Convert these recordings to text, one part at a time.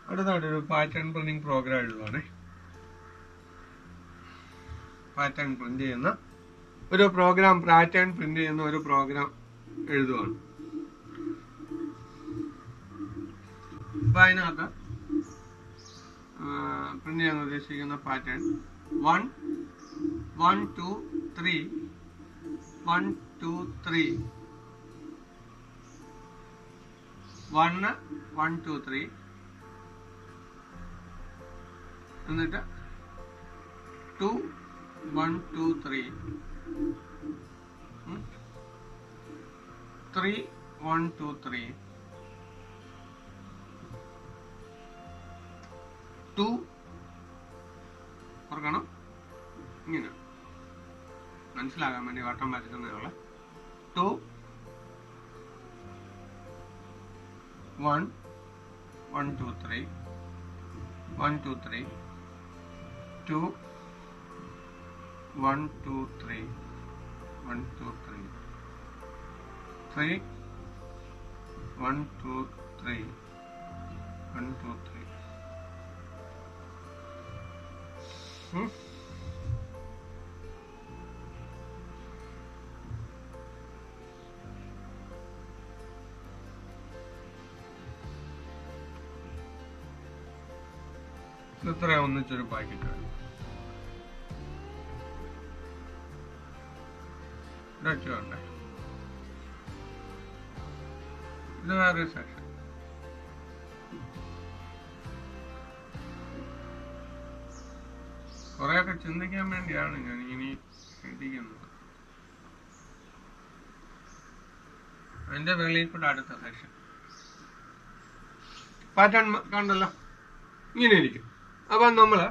അടുത്തൊരു pattern printing program എഴുതുവാണേ. Pattern print ചെയ്യുന്ന ഒരു പ്രോഗ്രാം, പാറ്റേൺ പ്രിന്റ് ചെയ്യുന്ന ഒരു പ്രോഗ്രാം എഴുതുവാണ്. അപ്പൊ അതിനകത്ത് പ്രിന്റ് ചെയ്യാൻ ഉദ്ദേശിക്കുന്ന പാറ്റേൺ 1 1 2 3 1 2 3 1 1 2 3 എന്നിട്ട് 2 1 2 3 3 1 2 3 2 ഓർക്കണം. ഇങ്ങനെ മനസ്സിലാകാൻ വേണ്ടി വട്ടം വരയ്ക്കുന്നതിനുള്ള 2 1 1 2 3 1 2 3 2 1 2 3 1 2 3 3 1 2 3 1 2 3 ഇത്ര ഒന്നിച്ചൊരു പാക്കറ്റ് വേണം. വേണ്ടേ? ഇത് വേറെ സെക്ഷൻ. കുറെയൊക്കെ ചിന്തിക്കാൻ വേണ്ടിയാണ് ഞാൻ ഇങ്ങനെ ചിന്തിക്കുന്നത്. അതിന്റെ വെളിയിൽ കൂടെ അടുത്ത സെക്ഷൻ. പാറ്റേൺ കണ്ടല്ലോ, ഇങ്ങനെ ഇരിക്കും. അപ്പൊ നമ്മള്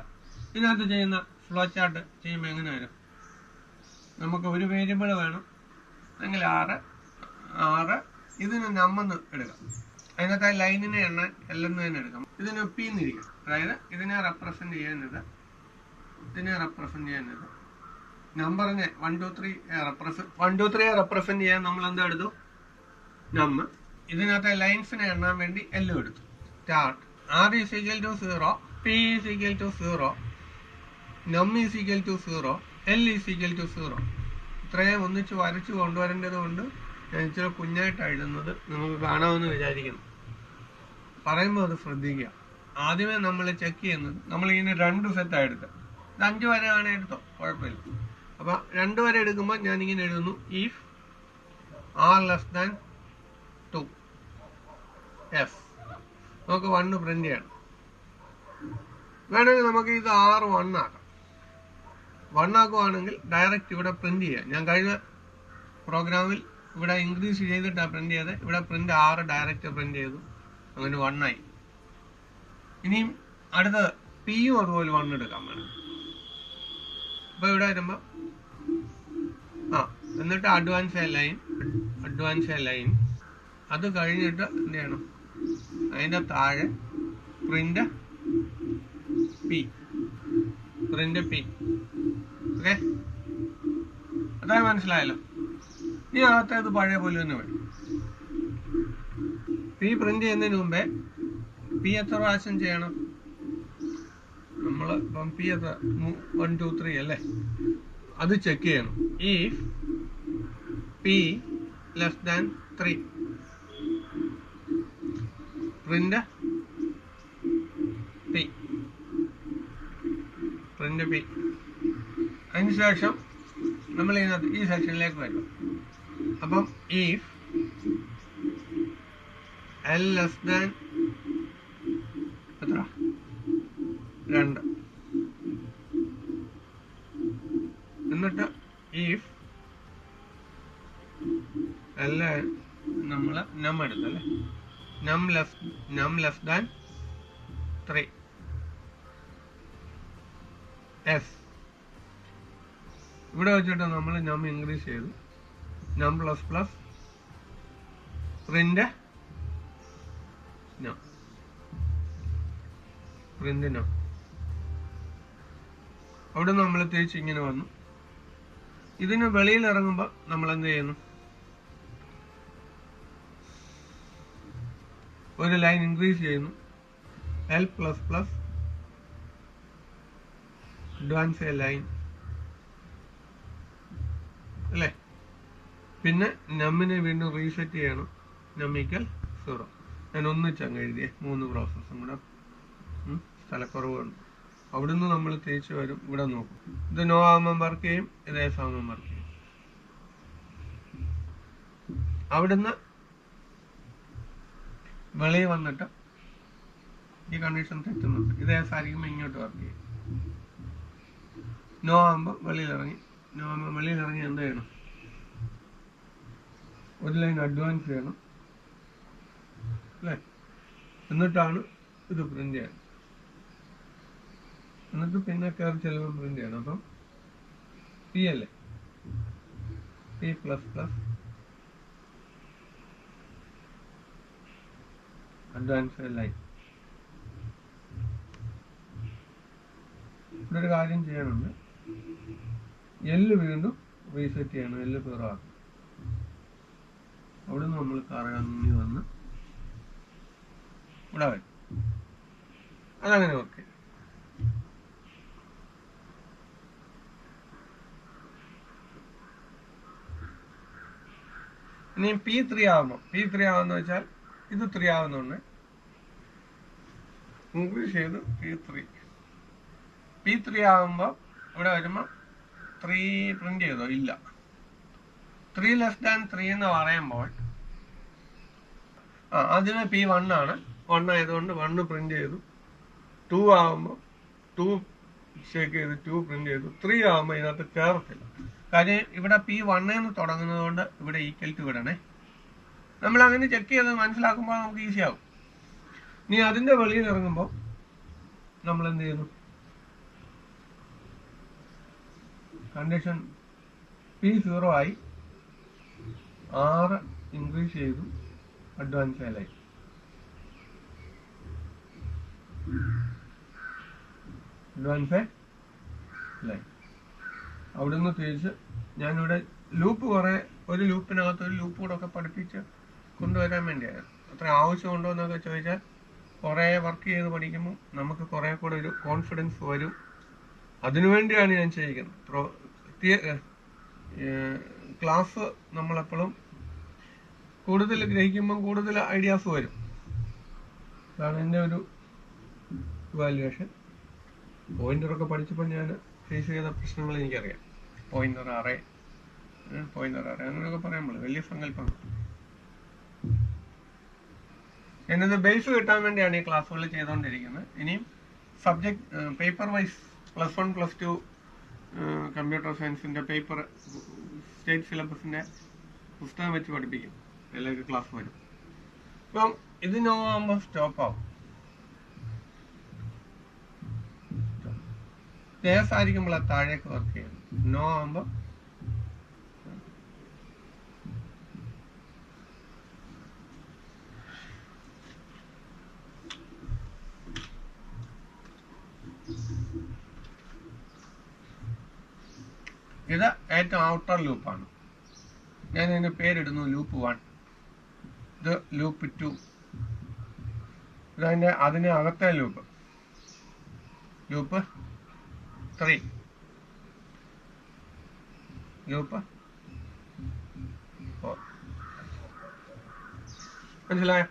ഇതിനകത്ത് ചെയ്യുന്ന ഫ്ലോ ചാർട്ട് ചെയ്യുമ്പോൾ എങ്ങനെ വരും? നമുക്ക് ഒരു വേരിയബിൾ വേണം അല്ലെങ്കിൽ 6 ഇതിന് നമ്മന്ന് എടുക്കാം. അതിനകത്ത് ലൈനിനെ എണ്ണാൻ എല്ലെന്ന് തന്നെ എടുക്കാം. ഇതിന് പി എന്നിരിക്കും. അതായത് ഇതിനെ റെപ്രസെന്റ് ചെയ്യാനിത്, ഇതിനെ റെപ്രസെന്റ് ചെയ്യാനിത്, നമ്പറിനെ 1 2 3 റെപ്രസെന്റ് ചെയ്യാൻ നമ്മൾ എന്താ എടുത്തു? നമ്മ. ഇതിനകത്തെ ലൈൻസിനെ എണ്ണാൻ വേണ്ടി എല്ലും എടുത്തു. Start R is equal to 0, P is equal to 0, num is equal to 0, L is equal to 0. ഇത്രയും ഒന്നിച്ച് വരച്ചു കൊണ്ടുവരേണ്ടത് കൊണ്ട് ഞാൻ ഇച്ചിരി കുഞ്ഞായിട്ട് എഴുതുന്നത് നമുക്ക് കാണാമെന്ന് വിചാരിക്കുന്നു. പറയുമ്പോൾ അത് ശ്രദ്ധിക്കുക. ആദ്യമേ നമ്മൾ ചെക്ക് ചെയ്യുന്നത്, നമ്മളിങ്ങനെ 2 സെറ്റാണ് എടുത്തത്. ഇത് 5 വരെ ആണ് എടുത്തോ, കുഴപ്പമില്ല. അപ്പൊ 2 വരെ എടുക്കുമ്പോൾ ഞാനിങ്ങനെ എഴുതുന്നു, if R less than 2 F. നമുക്ക് 1 പ്രിന്റ് ചെയ്യണം. വേണമെങ്കിൽ നമുക്ക് ഇത് R1 ആക്കാം. 1 ആക്കുവാണെങ്കിൽ ഡയറക്റ്റ് ഇവിടെ പ്രിന്റ് ചെയ്യാം. ഞാൻ കഴിഞ്ഞ പ്രോഗ്രാമിൽ ഇവിടെ ഇൻക്രീസ് ചെയ്തിട്ടാണ് പ്രിന്റ് ചെയ്തത്. ഇവിടെ പ്രിന്റ് 6 ഡയറക്റ്റ് പ്രിന്റ് ചെയ്തു. അങ്ങനെ 1 ആയി. ഇനിയും അടുത്തത് പിയും അതുപോലെ 1 എടുക്കാൻ വേണം. അപ്പൊ ഇവിടെ വരുമ്പോ എന്നിട്ട് അഡ്വാൻസ് ലൈൻ അത് കഴിഞ്ഞിട്ട് എന്ത് ചെയ്യണം? അതിന്റെ താഴെ പ്രിന്റ് പി. ഓക്കെ, അതായത് മനസ്സിലായല്ലോ. ഇനി അകത്തേത് പഴയ പോലെ തന്നെ വേണം. പി പ്രിന്റ് ചെയ്യുന്നതിന് മുമ്പേ പി എത്ര പ്രാവശ്യം ചെയ്യണം? നമ്മൾ ഇപ്പം പി എത്ര 1 2 3 അല്ലേ? അത് ചെക്ക് ചെയ്യണം. If P less than 3 print P. അതിനുശേഷം നമ്മൾ ഇതിനകത്ത് ഈ സെക്ഷനിലേക്ക് വരും. അപ്പം ഇഫ് L ലെസ് ദാൻ എത്ര? 2. എന്നിട്ട് ഇഫ് L നമ്മള് നം എടുത്തല്ലേ, നം ലെസ് ദാൻ 3 S. ഇവിടെ വെച്ചിട്ട് നമ്മൾ നം ഇൻക്രീസ് ചെയ്തു. നം പ്ലസ് പ്രിന്റ് നം. അവിടെ നമ്മൾ തിരിച്ച് ഇങ്ങനെ വന്നു. ഇതിന് വെളിയിൽ ഇറങ്ങുമ്പോൾ നമ്മൾ എന്ത് ചെയ്യുന്നു? ഒരു ലൈൻ ഇൻക്രീസ് ചെയ്യുന്നു. L plus plus advance line അല്ലേ. പിന്നെ നമ്മിനെ വീണ്ടും റീസെറ്റ് ചെയ്യണം. നമ്മിക്കൽ 0. ഞാൻ ഒന്നിച്ചങ്ങ് എഴുതിയേ 3 പ്രോസസ്സും കൂടെ. സ്ഥലക്കുറവുണ്ട്. അവിടുന്ന് നമ്മൾ തിരിച്ചു വരും. ഇവിടെ നോക്കും. ഇത് നോ ആകുമ്പം വർക്ക് ചെയ്യും, ഇത് എസ് ആകുമ്പം വർക്ക് ചെയ്യും. അവിടുന്ന് വെളിയിൽ വന്നിട്ട് ഈ കണ്ടീഷൻ തെറ്റുന്നുണ്ട്. ഇത് എസ് ആയിരിക്കുമ്പോൾ ഇങ്ങോട്ട് വർക്ക് ചെയ്യും. നോ ആകുമ്പോൾ വെളിയിലിറങ്ങി. നോ ആകുമ്പോൾ വെളിയിലിറങ്ങി എന്ത് ചെയ്യണം? ഒരു ലൈൻ അഡ്വാൻസ് ചെയ്യണം അല്ലേ. എന്നിട്ടാണ് ഇത് പ്രിന്റ് ചെയ്യണം. എന്നിട്ട് പിന്നെ കയറി ചെല്ലുമ്പോൾ പ്രിന്റ് ചെയ്യണം. അപ്പം പി അല്ലേ, P plus plus advance line. ഇവിടെ ഒരു കാര്യം ചെയ്യാനുണ്ട്. എല്ല് വീണ്ടും റീസെറ്റ് ചെയ്യണം. എല്ല് 0 ആക്കും. അവിടുന്ന് നമ്മൾ കറങ്ങി വന്ന് ഇവിടെ വരും. അതങ്ങനെ ഓക്കെ. ഇനി P3 ആകുമ്പോൾ, P3 ആകുന്ന വെച്ചാൽ ഇത് 3 ആകുന്നുണ്ട്. ഇൻക്രീസ് ചെയ്ത് P3 ആകുമ്പോൾ ഇവിടെ വരുമ്പോൾ 3 പ്രിന്റ് ചെയ്തോ? ഇല്ല. 3 ലെസ് ദാൻ 3 എന്ന് പറയുമ്പോൾ ആദ്യമേ P1 ആണ്. 1 ആയതുകൊണ്ട് 1 പ്രിന്റ് ചെയ്തു. 2 ആകുമ്പോൾ 2 ചെക്ക് ചെയ്ത് 2 പ്രിന്റ് ചെയ്തു. 3 ആകുമ്പോൾ ഇതിനകത്ത് കയറത്തില്ല. കാര്യം ഇവിടെ P1 എന്ന് തുടങ്ങുന്നത് കൊണ്ട് ഇവിടെ ഈക്വൽ ടു ഇടണേ. നമ്മൾ അങ്ങനെ ചെക്ക് ചെയ്ത് മനസ്സിലാക്കുമ്പോൾ നമുക്ക് ഈസി ആവും. ഇനി അതിന്റെ വെളിയിൽ ഇറങ്ങുമ്പോൾ നമ്മൾ എന്ത് ചെയ്യുന്നു? കണ്ടീഷൻ P0 ആയി 6 ഇൻക്രീസ് ചെയ്തു. അഡ്വാൻസ് ലൈൻ അവിടുന്ന് തിരിച്ച് ഞാനിവിടെ ലൂപ്പ് ഒരു ലൂപ്പിനകത്ത് ഒരു ലൂപ്പ് കൂടെ ഒക്കെ പഠിപ്പിച്ച് കൊണ്ടുവരാൻ വേണ്ടിയായിരുന്നു. അത്ര ആവശ്യമുണ്ടോ എന്നൊക്കെ ചോദിച്ചാൽ കുറേ വർക്ക് ചെയ്ത് പഠിക്കുമ്പോൾ നമുക്ക് കുറേ കൂടെ ഒരു കോൺഫിഡൻസ് വരും. അതിനുവേണ്ടിയാണ് ഞാൻ ചെയ്യിക്കുന്നത്. ക്ലാസ് നമ്മളെപ്പോഴും കൂടുതൽ ഗ്രഹിക്കുമ്പം കൂടുതൽ ഐഡിയാസ് വരും. അതാണ് എൻ്റെ ഒരു ഇവാലുവേഷൻ. പോയിന്ററൊക്കെ പഠിച്ചപ്പോൾ ഞാൻ ഫേസ് ചെയ്ത പ്രശ്നങ്ങൾ എനിക്കറിയാം. പോയിന്റർ അറേ അങ്ങനെയൊക്കെ പറയുമ്പോൾ വലിയ സങ്കല്പമാണ്. എന്നത് ബേസ് കിട്ടാൻ വേണ്ടിയാണ് ഈ ക്ലാസ്സുകൾ ചെയ്തുകൊണ്ടിരിക്കുന്നത്. ഇനിയും സബ്ജക്ട് പേപ്പർ വൈസ് +1 +2 കമ്പ്യൂട്ടർ സയൻസിന്റെ പേപ്പർ സ്റ്റേറ്റ് സിലബസിന്റെ പുസ്തകം വെച്ച് പഠിപ്പിക്കും. എല്ലാവർക്കും ക്ലാസ് വരും. അപ്പം ഇത് നോ ആകുമ്പോൾ സ്റ്റോപ്പ് ആവും. കേസ് ആയിരിക്കുമ്പോൾ താഴേക്ക് വർക്ക് ചെയ്യും. നോ ആകുമ്പോൾ ഇത് ഏറ്റവും ഔട്ടർ ലൂപ്പാണ്. ഞാൻ ഇതിന് പേരിടുന്നു ലൂപ്പ് 1. ഇത് ലൂപ്പ് 2. ഇതതിൻ്റെ അതിന് അകത്തെ ലൂപ്പ് 3, ലൂപ്പ് 4. മനസ്സിലായോ?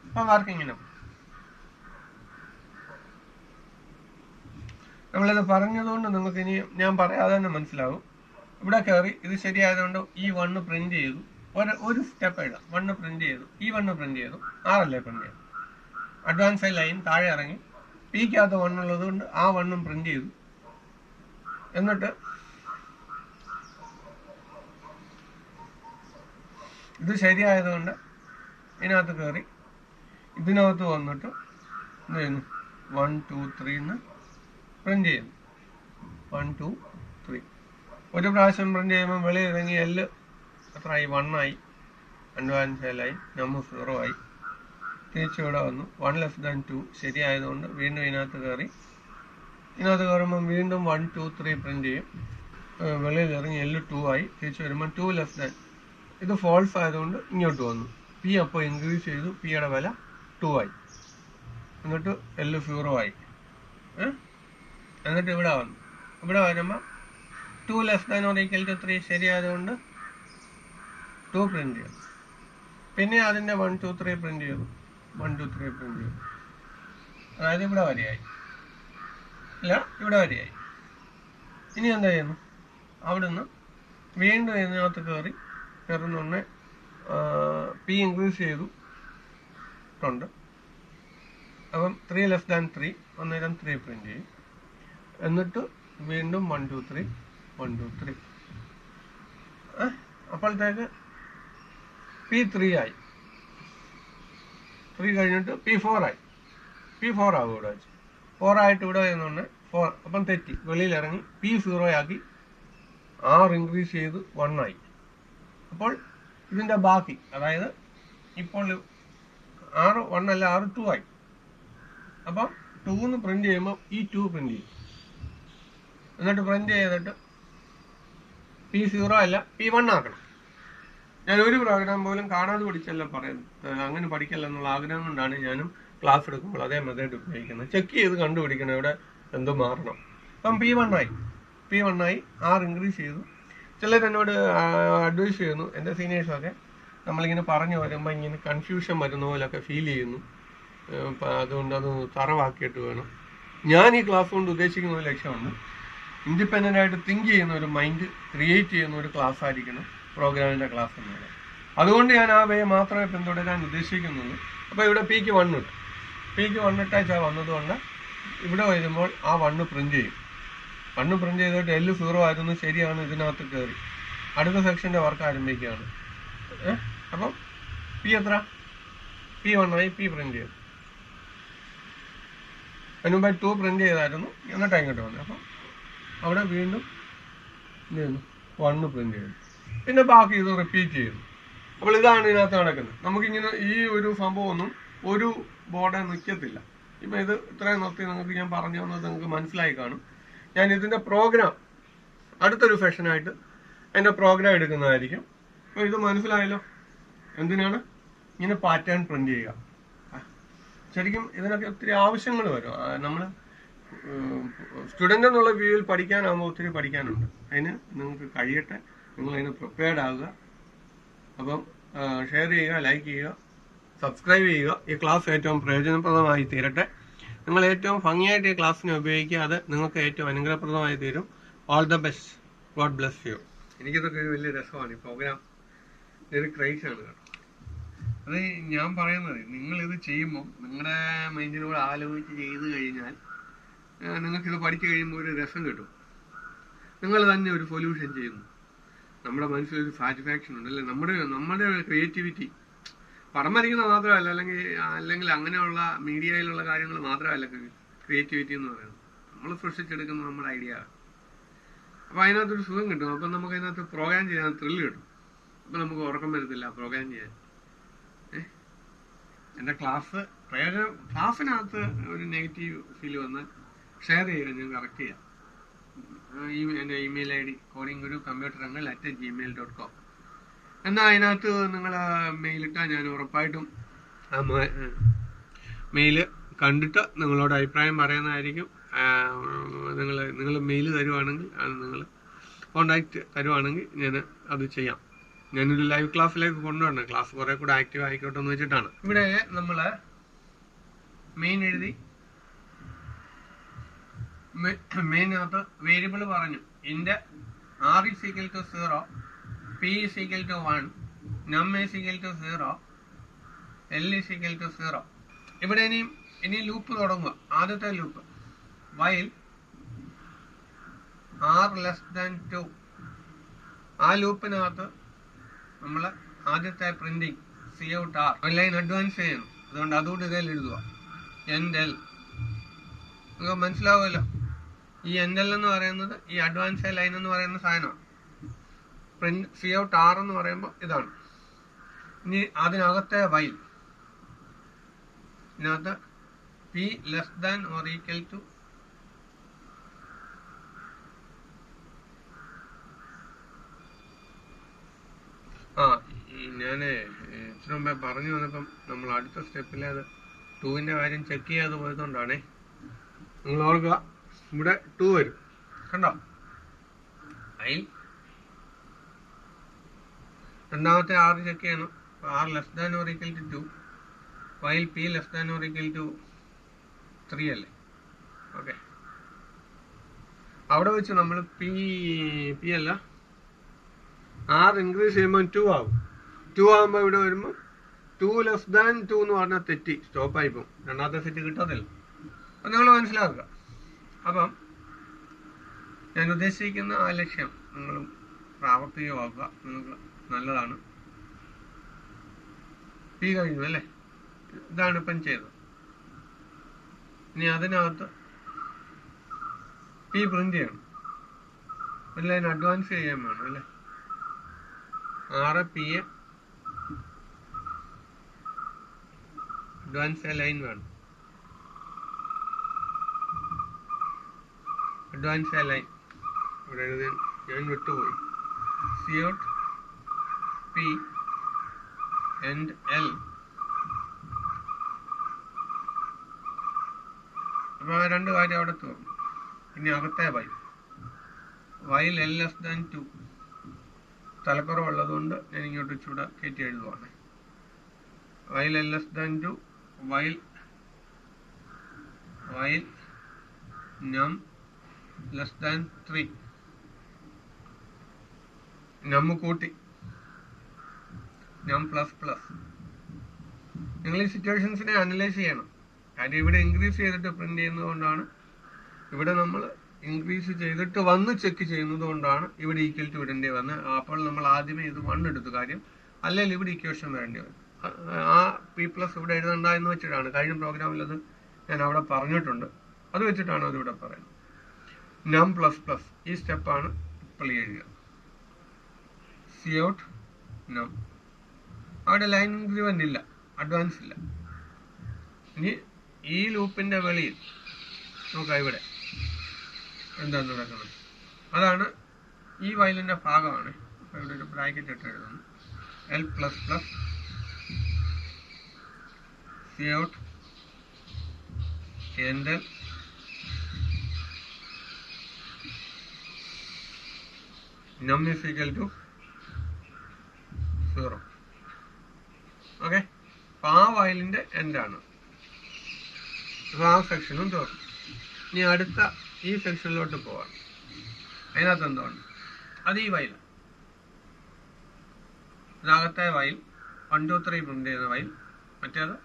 അപ്പം വർക്കിങ്ങിന് നമ്മളിത് പറഞ്ഞതുകൊണ്ട് നിങ്ങൾക്ക് ഇനി ഞാൻ പറയാതെ തന്നെ മനസ്സിലാവും. ഇവിടെ കയറി ഇത് ശരിയായതുകൊണ്ട് ഈ 1 പ്രിന്റ് ചെയ്തു. ഒരു സ്റ്റെപ്പ് എഴുതാം. 1 പ്രിന്റ് ചെയ്തു, ഈ 1 പ്രിന്റ് ചെയ്തു, 6 പ്രിന്റ് ചെയ്തു. അഡ്വാൻസ് ലൈൻ താഴെ ഇറങ്ങി Pക്കകത്ത് 1 ഉള്ളത് കൊണ്ട് ആ 1 പ്രിന്റ് ചെയ്തു. എന്നിട്ട് ഇത് ശരിയായതുകൊണ്ട് ഇതിനകത്ത് കയറി ഇതിനകത്ത് വന്നിട്ട് എന്ത് ചെയ്യുന്നു? 1 2 3 എന്ന് പ്രിന്റ് ചെയ്യുന്നു. 1 2 3 ഒരു പ്രാവശ്യം പ്രിന്റ് ചെയ്യുമ്പോൾ വെളിയിൽ ഇറങ്ങി L എത്രയായി? 1 ആയി. അഡ്വാൻസ് ലൈൻ നമ്പർ 0 ആയി. തിരിച്ചു ഇവിടെ വന്നു. 1 ലെസ് ദാൻ 2 ശരിയായതുകൊണ്ട് വീണ്ടും ഇതിനകത്ത് കയറുമ്പം വീണ്ടും 1 2 3 പ്രിന്റ് ചെയ്യും. വെളിയിൽ ഇറങ്ങി L 2 ആയി. തിരിച്ചു വരുമ്പോൾ 2 ലെസ് ദാൻ ഇത് ഫോൾസ് ആയതുകൊണ്ട് ഇങ്ങോട്ട് വന്നു. P അപ്പോൾ ഇൻക്രീസ് ചെയ്തു. Pയുടെ വില 2 ആയി. എന്നിട്ട് L 0 ആയി. എന്നിട്ട് ഇവിടെ വന്നു. ഇവിടെ വരുമ്പോൾ 2 ≤ 3 ശരിയായതുകൊണ്ട് 2 പ്രിന്റ് ചെയ്തു. പിന്നെ അതിൻ്റെ 1 2 3 പ്രിന്റ് ചെയ്തു. 1 2 3 പ്രിന്റ് ചെയ്തു. അതായത് ഇവിടെ വരെയായി. ഇല്ല, ഇവിടെ വരെയായി. ഇനി എന്താ ചെയ്യുന്നു? അവിടുന്ന് വീണ്ടും ഇതിനകത്ത് കയറുന്ന P ഇൻക്രീസ് ചെയ്തിട്ടുണ്ട്. അപ്പം 3 <3 അന്നേരം 3 പ്രിന്റ് ചെയ്യും. എന്നിട്ട് വീണ്ടും 1 2 3 1 2 3. അപ്പോഴത്തേക്ക് P3 ആയി. 3 കഴിഞ്ഞിട്ട് P4 ആയി. P4 ആകും ഇവിടെ വെച്ച്. 4 ആയിട്ട് ഇവിടെ വരുന്നുണ്ട് 4. അപ്പം തെറ്റി, വെളിയിലിറങ്ങി P0 ആക്കി. 6 ഇൻക്രീസ് ചെയ്ത് 1 ആയി. അപ്പോൾ ഇതിൻ്റെ ബാക്കി, അതായത് ഇപ്പോൾ 6 1 അല്ല 6 2 ആയി. അപ്പം 2 പ്രിന്റ് ചെയ്യുമ്പോൾ ഈ 2 പ്രിന്റ് ചെയ്യും. എന്നിട്ട് പ്രിന്റ് ചെയ്തിട്ട് P0 അല്ല P1 ആക്കണം. ഞാൻ ഒരു പ്രോഗ്രാം പോലും കാണാതെ പഠിച്ചല്ല പറയുന്നത്. അങ്ങനെ പഠിക്കല്ലെന്നുള്ള ആഗ്രഹം കൊണ്ടാണ് ഞാനും ക്ലാസ് എടുക്കുമ്പോൾ അതേ മെത്തേഡ് ഉപയോഗിക്കുന്നത്. ചെക്ക് ചെയ്ത് കണ്ടുപിടിക്കണം ഇവിടെ എന്തോ മാറണം. അപ്പം P1 ആയി. 6 ഇൻക്രീസ് ചെയ്തു. ചിലർ എന്നോട് അഡ്വൈസ് ചെയ്യുന്നു, എൻ്റെ സീനിയേഴ്സൊക്കെ, നമ്മളിങ്ങനെ പറഞ്ഞു വരുമ്പോൾ ഇങ്ങനെ കൺഫ്യൂഷൻ വരുന്ന പോലൊക്കെ ഫീൽ ചെയ്യുന്നു. അതുകൊണ്ട് അത് തറവാക്കിയിട്ട് വേണം. ഞാൻ ഈ ക്ലാസ് കൊണ്ട് ഉദ്ദേശിക്കുന്ന ഒരു ലക്ഷ്യമുണ്ട്. ഇൻഡിപെൻഡൻ്റ് ആയിട്ട് തിങ്ക് ചെയ്യുന്ന ഒരു മൈൻഡ് ക്രിയേറ്റ് ചെയ്യുന്ന ഒരു ക്ലാസ് ആയിരിക്കണം പ്രോഗ്രാമിൻ്റെ ക്ലാസ് എന്നുള്ളത്. അതുകൊണ്ട് ഞാൻ ആ വേ മാത്രമേ പിന്തുടരാൻ ഉദ്ദേശിക്കുന്നുള്ളൂ. അപ്പോൾ ഇവിടെ P1 ഇട്ടു. P1 ഇട്ടാച്ചാൽ വന്നതുകൊണ്ട് ഇവിടെ വരുമ്പോൾ ആ 1 പ്രിന്റ് ചെയ്യും. 1 പ്രിന്റ് ചെയ്തിട്ട് L 0 ആയിരുന്നു, ശരിയാണ്. ഇതിനകത്ത് കയറി അടുത്ത സെക്ഷൻ്റെ വർക്ക് ആരംഭിക്കുകയാണ്. അപ്പം P എത്ര? P1 ആയി. P പ്രിന്റ് ചെയ്തു. അതിന് മുമ്പ് 2 പ്രിന്റ് ചെയ്തായിരുന്നു. എന്നിട്ട് ഇങ്ങോട്ട് വന്നു. അപ്പം അവിടെ വീണ്ടും 1 പ്രിന്റ് ചെയ്തു. പിന്നെ ബാക്കി ഇത് റിപ്പീറ്റ് ചെയ്തു. അപ്പോൾ ഇതാണ് ഇതിനകത്ത് നടക്കുന്നത്. നമുക്കിങ്ങനെ ഈ ഒരു സംഭവമൊന്നും ഒരു ബോർഡ് നിൽക്കത്തില്ല. ഇപ്പം ഇത് ഇത്രയും നിർത്തി നിങ്ങൾക്ക് ഞാൻ പറഞ്ഞു തന്നത് നിങ്ങൾക്ക് മനസ്സിലായി കാണും. ഞാൻ ഇതിൻ്റെ പ്രോഗ്രാം അടുത്തൊരു സെഷനായിട്ട് എൻ്റെ പ്രോഗ്രാം എടുക്കുന്നതായിരിക്കും. അപ്പോൾ ഇത് മനസ്സിലായല്ലോ എന്തിനാണ് ഇങ്ങനെ പാറ്റേൺ പ്രിന്റ് ചെയ്യുക. ശരിക്കും ഇതിനൊക്കെ ഒത്തിരി ആവശ്യങ്ങൾ വരും. നമ്മൾ സ്റ്റുഡൻ്റ് എന്നുള്ള വ്യൂവിൽ പഠിക്കാനാകുമ്പോൾ ഒത്തിരി പഠിക്കാനുണ്ട്. അതിന് നിങ്ങൾക്ക് കഴിയട്ടെ. നിങ്ങളതിന് പ്രിപ്പയർഡ് ആകുക. അപ്പം ഷെയർ ചെയ്യുക, ലൈക്ക് ചെയ്യുക, സബ്സ്ക്രൈബ് ചെയ്യുക. ഈ ക്ലാസ് ഏറ്റവും പ്രയോജനപ്രദമായി തീരട്ടെ. നിങ്ങൾ ഏറ്റവും ഭംഗിയായിട്ട് ഈ ക്ലാസ്സിനെ ഉപയോഗിക്കുക. അത് നിങ്ങൾക്ക് ഏറ്റവും അനുഗ്രഹപ്രദമായി തീരും. All the best. God bless you. എനിക്കിതൊക്കെ ഒരു വലിയ രസമാണ്. ഈ പ്രോഗ്രാം ഒരു ക്രൈസാണ് കേട്ടോ. അത് ഞാൻ പറയുന്നത്, നിങ്ങളിത് ചെയ്യുമ്പോൾ നിങ്ങളുടെ മൈൻഡിലൂടെ ആലോചിച്ച് ചെയ്ത് കഴിഞ്ഞാൽ നിങ്ങൾക്കിത് പഠിച്ചു കഴിയുമ്പോൾ ഒരു രസം കിട്ടും. നിങ്ങൾ തന്നെ ഒരു സൊല്യൂഷൻ ചെയ്യുന്നു. നമ്മുടെ മനസ്സിലൊരു സാറ്റിസ്ഫാക്ഷൻ ഉണ്ട് അല്ലേ? നമ്മുടെ ക്രിയേറ്റിവിറ്റി പടം വരയ്ക്കുന്നത് മാത്രമല്ല, അല്ലെങ്കിൽ അങ്ങനെയുള്ള മീഡിയയിലുള്ള കാര്യങ്ങൾ മാത്രമല്ല ക്രിയേറ്റിവിറ്റി എന്ന് പറയുന്നത്. നമ്മൾ സൃഷ്ടിച്ചെടുക്കുന്ന നമ്മുടെ ഐഡിയ. അപ്പോൾ അതിനകത്തൊരു സുഖം കിട്ടും. അപ്പം നമുക്ക് അതിനകത്ത് പ്രോഗ്രാം ചെയ്യാൻ ത്രില്ല് കിട്ടും. അപ്പം നമുക്ക് ഉറക്കം വരത്തില്ല പ്രോഗ്രാം ചെയ്യാൻ. എൻ്റെ ക്ലാസ്സിനകത്ത് ഒരു നെഗറ്റീവ് ഫീൽ വന്നാൽ ഷെയർ ചെയ്യുക, ഞാൻ കറക്റ്റ് ചെയ്യാം. എൻ്റെ ഇമെയിൽ ID codinggurucomputerangle@gmail.com. എന്നാൽ അതിനകത്ത് നിങ്ങൾ മെയിലിട്ടാൽ ഞാൻ ഉറപ്പായിട്ടും മെയിൽ കണ്ടിട്ട് നിങ്ങളോട് അഭിപ്രായം പറയുന്നതായിരിക്കും. നിങ്ങൾ മെയിൽ തരുവാണെങ്കിൽ, നിങ്ങൾ കോണ്ടാക്ട് തരുവാണെങ്കിൽ ഞാൻ അത് ചെയ്യാം. ഞാനൊരു ലൈവ് ക്ലാസ്സിലേക്ക് കൊണ്ടുവരണം. ക്ലാസ് കുറെ കൂടെ ആക്റ്റീവ് ആയിക്കോട്ടെ എന്ന് വെച്ചിട്ടാണ്. ഇവിടെ നമ്മൾ മെയിൻ എഴുതി, മെയിനകത്ത് വേരിയബിൾ പറഞ്ഞു. ഇൻ്റെ R = 0, P = 1, num = 0, L = 0. ഇവിടെ ഇനി ലൂപ്പ് തുടങ്ങുക. ആദ്യത്തെ ലൂപ്പ് while R <2. ആ ലൂപ്പിനകത്ത് നമ്മൾ ആദ്യത്തെ പ്രിന്റിങ് cout R ഒരു ലൈൻ അഡ്വാൻസ് ചെയ്യണം. അതുകൊണ്ട് അതുകൊണ്ട് ഇതിൽ എഴുതുക end L. നിങ്ങൾക്ക് മനസ്സിലാവുമല്ലോ. ഈ end L എന്ന് പറയുന്നത് ഈ അഡ്വാൻസ് ലൈൻ എന്ന് പറയുന്ന സാധനമാണ്. പ്രിന്റ് cout R എന്ന് പറയുമ്പോൾ ഇതാണ്. ഇനി അതിനകത്തെ while ഇതിനകത്ത് P <= ഞാൻ ഇച്ചിരി മുമ്പേ പറഞ്ഞു വന്നപ്പം നമ്മൾ അടുത്ത സ്റ്റെപ്പിൽ അത് 2-ന്റെ കാര്യം ചെക്ക് ചെയ്യാതെ പോയതുകൊണ്ടാണേ. നിങ്ങൾ ഓർക്കുക, ഇവിടെ 2 വരും, കണ്ടോ? അതിൽ രണ്ടാമത്തെ R ചെക്ക് ചെയ്യണം. R less than or equal to 2, while P less than or equal to 3 അല്ലേ? ഓക്കെ, അവിടെ വെച്ച് നമ്മൾ പി അല്ല R ഇൻക്രീസ് ചെയ്യുമ്പോൾ 2 ആവും. 2 ആകുമ്പോൾ ഇവിടെ വരുമ്പോൾ 2 less than 2 എന്ന് പറഞ്ഞാൽ തെറ്റി, സ്റ്റോപ്പായി പോകും, രണ്ടാമത്തെ സെറ്റ് കിട്ടത്തില്ല. അപ്പം നിങ്ങൾ മനസ്സിലാക്കുക. അപ്പം ഞാൻ ഉദ്ദേശിക്കുന്ന ആ ലക്ഷ്യം നിങ്ങൾ പ്രാവർത്തികമാക്കുക, നിങ്ങൾക്ക് നല്ലതാണ്. പി കഴിഞ്ഞു അല്ലേ? ഇതാണ് ഇപ്പം ചെയ്തത്. ഇനി അതിനകത്ത് പി പ്രിന്റ് ചെയ്യണം, ഒരു ലൈൻ അഡ്വാൻസ് ചെയ്യാൻ വേണം അല്ലേ? 6 പി അഡ്വാൻസ് ലൈൻ വേണം. അഡ്വാൻസ് ലൈൻ ഇവിടെ എഴുതാൻ ഞാൻ വിട്ടുപോയി. Cout P and L. അപ്പൊ ആ രണ്ട് കാര്യം അവിടെ തീർന്നു. ഇനി അകത്തെ വൈൽ L less than 2 തലക്കുറവുള്ളതുകൊണ്ട് ഞാൻ ഇങ്ങോട്ട് ചൂട കയറ്റി എഴുതുവാണ്. While L less than 2, while num less than 3, നം കൂട്ടി നം പ്ലസ് പ്ലസ്. നിങ്ങൾ ഈ സിറ്റുവേഷൻസിനെ അനലൈസ് ചെയ്യണം. കാര്യം ഇവിടെ ഇൻക്രീസ് ചെയ്തിട്ട് പ്രിന്റ് ചെയ്യുന്നത് കൊണ്ടാണ്, ഇവിടെ നമ്മൾ ഇൻക്രീസ് ചെയ്തിട്ട് വന്ന് ചെക്ക് ചെയ്യുന്നത് കൊണ്ടാണ് ഇവിടെ ഈക്വൽ ടു ഇടേണ്ടി വന്നത്. അപ്പോൾ നമ്മൾ ആദ്യമേ ഇത് 1 എടുത്തു. കാര്യം അല്ലെങ്കിൽ ഇവിടെ ഇക്വേഷൻ വരേണ്ടി വരും. ആ പി പ്ലസ് ഇവിടെ എഴുതണ്ട എന്ന് വെച്ചിട്ടാണ്. കഴിഞ്ഞ പ്രോഗ്രാമിൽ അത് ഞാൻ അവിടെ പറഞ്ഞിട്ടുണ്ട്. അത് വെച്ചിട്ടാണ് അതിവിടെ പറയുന്നത്. നം പ്ലസ് പ്ലസ് ഈ സ്റ്റെപ്പാണ് ഇപ്പോൾ എഴുതുക. Cout നം. അവിടെ ലൈൻ ഇൻക്രിമെന്റ് ഇല്ല, അഡ്വാൻസ് ഇല്ല. ഇനി ഈ ലൂപ്പിന്റെ വെളിയിൽ നോക്കാം ഇവിടെ എന്താന്ന് നടക്കുന്നത്. അതാണ് ഈ വയലിന്റെ ഭാഗമാണ്. അപ്പൊ ഇവിടെ ഒരു ബ്രാക്കറ്റ് ഇട്ട് എഴുതുന്നു. L plus plus Cout L നം is equal to 0. ഓക്കെ, അപ്പൊ ആ വയലിന്റെ എൻഡാണ്. ആ സെക്ഷനും തീർന്നു. ഇനി അടുത്ത ഈ സെക്ഷനിലോട്ട് പോവാം. അതിനകത്ത് എന്താണ്? അത് ഈ വയൽ, ഇതാകത്തെ വയൽ 1 2 3 പ്രിന്റ് ചെയ്യുന്ന വയൽ. മറ്റേത്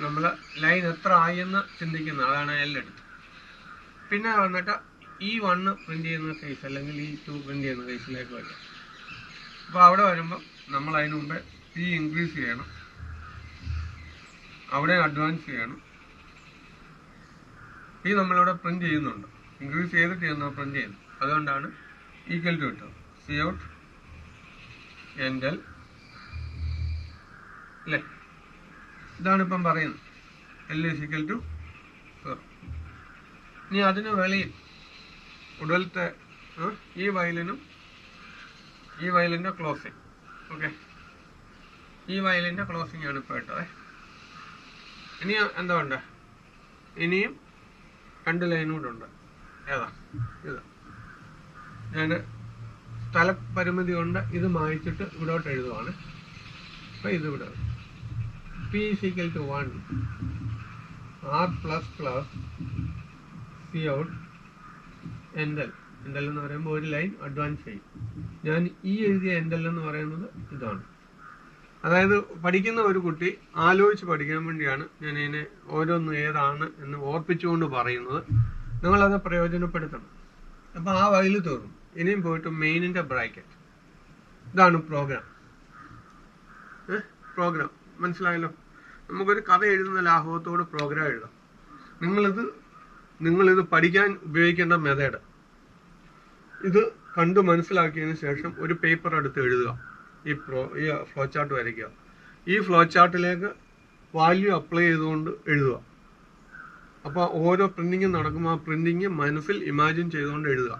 നമ്മൾ ലൈൻ എത്ര ആയെന്ന് ചിന്തിക്കുന്ന അതാണ് L എടുത്ത്. പിന്നെ വന്നിട്ട് ഈ 1 പ്രിന്റ് ചെയ്യുന്ന കേസ് അല്ലെങ്കിൽ ഈ 2 പ്രിന്റ് ചെയ്യുന്ന കേസിലേക്ക് വരും. അപ്പോൾ അവിടെ വരുമ്പോൾ നമ്മൾ അതിന് മുമ്പേ പി ഇൻക്രീസ് ചെയ്യണം, അവിടെ അഡ്വാൻസ് ചെയ്യണം. പി നമ്മളിവിടെ പ്രിന്റ് ചെയ്യുന്നുണ്ട്, ഇൻക്രീസ് ചെയ്തിട്ട് ചെയ്യുന്ന പ്രിന്റ് ചെയ്യുന്നു. അതുകൊണ്ടാണ് ഈക്വൽ ടു കിട്ടുന്നത്. Cout and L അല്ലേ? ഇതാണ് ഇപ്പം പറയുന്നത്. L is equal to 0. ഇനി അതിന് വെളിയിൽ ഉടലത്തെ ഈ വയലിനും ഈ വയലിന്റെ ക്ലോസിങ്. ഓക്കെ, ഈ വയലിന്റെ ക്ലോസിങ് ആണ് ഇപ്പോൾ ഇട്ടത്. ഇനി എന്താ ഉണ്ട്? ഇനിയും 2 ലൈനും കൂടെ ഉണ്ട്. ഏതാ? ഇത് ഞാൻ സ്ഥലപരിമിതി കൊണ്ട് ഇത് മായിച്ചിട്ട് ഇവിടോട്ട് എഴുതുവാണ്. അപ്പൊ ഇത് ഇവിടെ P is equal to 1 R plus plus Cout L. L എന്ന് പറയുമ്പോൾ ഒരു ലൈൻ അഡ്വാൻസ് ചെയ്യും. ഞാൻ ഈ എഴുതിയ L എന്ന് പറയുന്നത് ഇതാണ്. അതായത് പഠിക്കുന്ന ഒരു കുട്ടി ആലോചിച്ച് പഠിക്കാൻ വേണ്ടിയാണ് ഞാൻ ഇതിനെ ഓരോന്ന് ഏതാണ് എന്ന് ഓർപ്പിച്ചുകൊണ്ട് പറയുന്നത്. നിങ്ങളത് പ്രയോജനപ്പെടുത്തണം. അപ്പൊ ആ വയൽ തീർന്നു. ഇനിയും പോയിട്ട് മെയിനിന്റെ ബ്രാക്കറ്റ്. ഇതാണ് പ്രോഗ്രാം. പ്രോഗ്രാം മനസ്സിലായല്ലോ? നമുക്കൊരു കഥ എഴുതുന്ന ലാഘവത്തോട് പ്രോഗ്രാം എഴുതാം. നിങ്ങളിത് പഠിക്കാൻ ഉപയോഗിക്കേണ്ട മെത്തേഡ് ഇത് കണ്ടു മനസ്സിലാക്കിയതിന് ശേഷം ഒരു പേപ്പർ എടുത്ത് എഴുതുക. ഈ ഫ്ലോ ചാർട്ട് വരയ്ക്കുക. ഈ ഫ്ലോ ചാർട്ടിലേക്ക് വാല്യൂ അപ്ലൈ ചെയ്തുകൊണ്ട് എഴുതുക. അപ്പോൾ ഓരോ പ്രിന്റിങ്ങും നടക്കുമ്പോൾ ആ പ്രിന്റിങ് മനസ്സിൽ ഇമാജിൻ ചെയ്തുകൊണ്ട് എഴുതുക.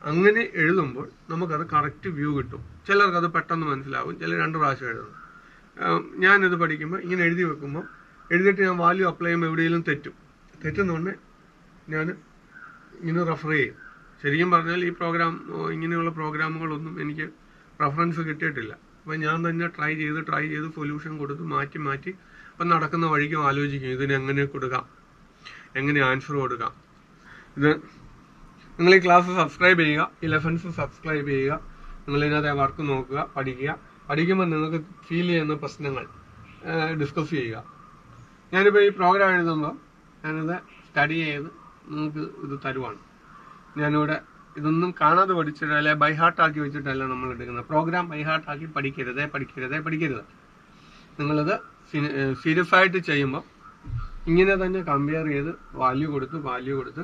അങ്ങനെ എഴുതുമ്പോൾ നമുക്കത് കറക്റ്റ് വ്യൂ കിട്ടും. ചിലർക്കത് പെട്ടെന്ന് മനസ്സിലാവും, ചിലർ 2 പ്രാവശ്യം എഴുതും. ഞാനിത് പഠിക്കുമ്പോൾ ഇങ്ങനെ എഴുതി വെക്കുമ്പോൾ എഴുതിയിട്ട് ഞാൻ വാല്യൂ അപ്ലൈ ചെയ്യുമ്പോൾ എവിടെയെങ്കിലും തെറ്റുന്നുണ്ട് ഞാൻ ഇങ്ങനെ റെഫർ ചെയ്യും. ശരിക്കും പറഞ്ഞാൽ ഈ ഇങ്ങനെയുള്ള പ്രോഗ്രാമുകളൊന്നും എനിക്ക് റെഫറൻസ് കിട്ടിയിട്ടില്ല. അപ്പം ഞാൻ തന്നെ ട്രൈ ചെയ്ത് സൊല്യൂഷൻ കൊടുത്ത് മാറ്റി അപ്പം നടക്കുന്ന വഴിക്കും ആലോചിക്കും ഇതിന് എങ്ങനെ കൊടുക്കാം, എങ്ങനെ ആൻസർ കൊടുക്കാം. ഇത് നിങ്ങൾ ഈ ക്ലാസ് സബ്സ്ക്രൈബ് ചെയ്യുക, ഈ ലെസൺസ് സബ്സ്ക്രൈബ് ചെയ്യുക. നിങ്ങൾ ഇതിനകത്തെ വർക്ക് നോക്കുക, പഠിക്കുമ്പോൾ നിങ്ങൾക്ക് ഫീൽ ചെയ്യുന്ന പ്രശ്നങ്ങൾ ഡിസ്കസ് ചെയ്യുക. ഞാനിപ്പോൾ ഈ പ്രോഗ്രാം എഴുതുമ്പോൾ ഞാനിത് സ്റ്റഡി ചെയ്ത് നിങ്ങൾക്ക് ഇത് തരുവാണ്. ഞാനിവിടെ ഇതൊന്നും കാണാതെ പഠിച്ചിട്ട് അല്ലെ ബൈ ഹാർട്ടാക്കി വെച്ചിട്ടല്ല നമ്മൾ എടുക്കുന്നത്. പ്രോഗ്രാം ബൈ ഹാർട്ടാക്കി പഠിക്കരുത്. നിങ്ങളിത് സീരിയസ് ആയിട്ട് ചെയ്യുമ്പോൾ ഇങ്ങനെ തന്നെ കമ്പയർ ചെയ്ത് വാല്യൂ കൊടുത്ത്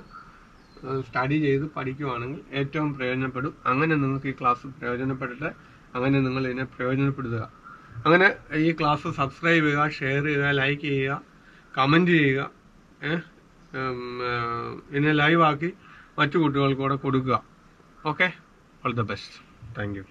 സ്റ്റഡി ചെയ്ത് പഠിക്കുവാണെങ്കിൽ ഏറ്റവും പ്രയോജനപ്പെടും. അങ്ങനെ നിങ്ങൾക്ക് ഈ ക്ലാസ് പ്രയോജനപ്പെട്ടിട്ട് അങ്ങനെ നിങ്ങൾ ഇതിനെ പ്രയോജനപ്പെടുത്തുക. അങ്ങനെ ഈ ക്ലാസ് സബ്സ്ക്രൈബ് ചെയ്യുക, ഷെയർ ചെയ്യുക, ലൈക്ക് ചെയ്യുക, കമൻറ്റ് ചെയ്യുക. ഇതിനെ ലൈവാക്കി മറ്റു കുട്ടികൾക്ക് കൂടെ കൊടുക്കുക. Okay, all the best. Thank you.